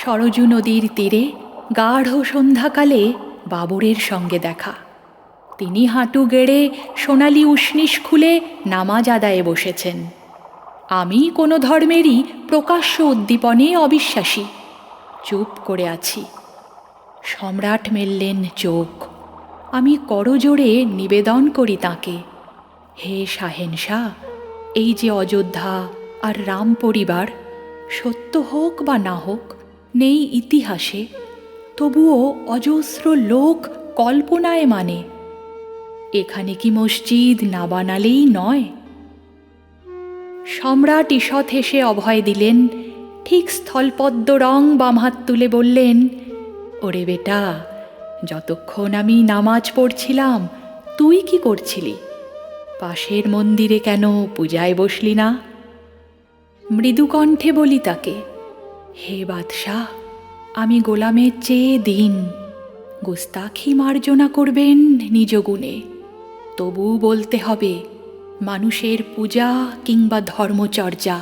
সরজু নদীর তীরে গাঢ় সন্ধ্যাকালে বাবরের সঙ্গে দেখা। তিনি হাঁটু গেড়ে সোনালি উষ্ণিস খুলে নামাজ আদায়ে বসেছেন। আমি কোনো ধর্মেরই প্রকাশ্য উদ্দীপনে অবিশ্বাসী, চুপ করে আছি। সম্রাট মেললেন চোখ। আমি করজোড়ে নিবেদন করি তাঁকে, হে শাহেনশাহ, এই যে অযোধ্যা আর রাম পরিবার, সত্য হোক বা না হোক, নেই ইতিহাসে, তবুও অজস্র লোক কল্পনায় মানে। এখানে কি মসজিদ না বানালেই নয়? সম্রাট ঈষৎ হেসে অভয় দিলেন, ঠিক স্থলপদ্ম রং বাম হাত তুলে বললেন, ওরে বেটা, যতক্ষণ আমি নামাজ পড়ছিলাম তুই কি করছিলি? পাশের মন্দিরে কেন পূজায় বসলি না? মৃদুকণ্ঠে বলি তাকে, হে বাদশাহ, আমি গোলামের চেয়ে দিন, গুস্তাখি মার্জনা করবেন নিজ গুণে, তবু বলতে হবে, মানুষের পূজা কিংবা ধর্মচর্যা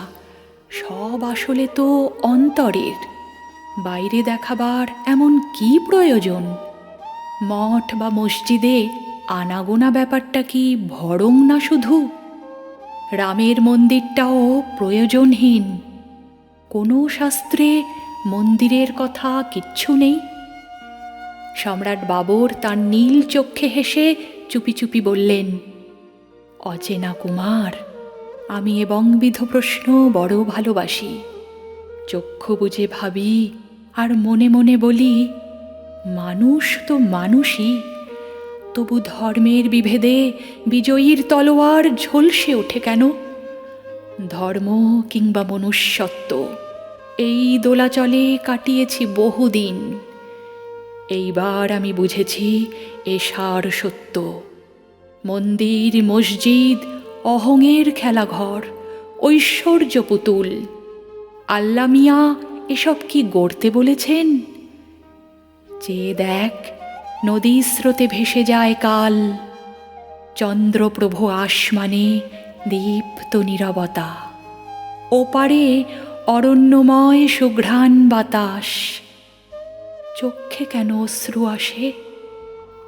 সব আসলে তো অন্তরের। বাইরে দেখাবার এমন কি প্রয়োজন? মঠ বা মসজিদে আনাগোনা ব্যাপারটা কি ভড়ং না শুধু? রামের মন্দিরটাও প্রয়োজনহীন। কোনো শাস্ত্রে মন্দিরের কথা কিচ্ছু নেই। সম্রাট বাবর তার নীল চক্ষে হেসে চুপি চুপি বললেন, অচেনা কুমার, আমি এবংবিধ প্রশ্ন বড় ভালোবাসি। চক্ষু বুজে ভাবি আর মনে মনে বলি, মানুষ তো মানুষই, তবু ধর্মের বিভেদে বিজয়ীর তলোয়ার ঝলসে ওঠে কেন? ধর্ম কিংবা মনুষ্যত্ব, এই দোলাচলে কাটিয়েছি বহুদিন। এইবার আমি বুঝেছি এ সার সত্য। মন্দির মসজিদ অহংয়ের খেলাঘর, ঐশ্বর্য পুতুল। আল্লা মিয়া এসব কি গড়তে বলেছেন? চেয়ে দেখ, নদী স্রোতে ভেসে যায় কাল, চন্দ্রপ্রভ আসমানে দীপ্ত নীরবতা, ওপারে অরণ্যময় সুঘ্রাণ বাতাস। চক্ষে কেন অশ্রু আসে?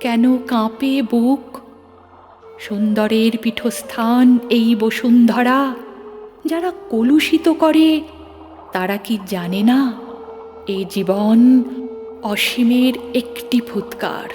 কেন কাঁপে বুক? সুন্দরের পীঠস্থান এই বসুন্ধরা, যারা কলুষিত করে তারা কি জানে না এ জীবন অসীমের একটি ফুৎকার?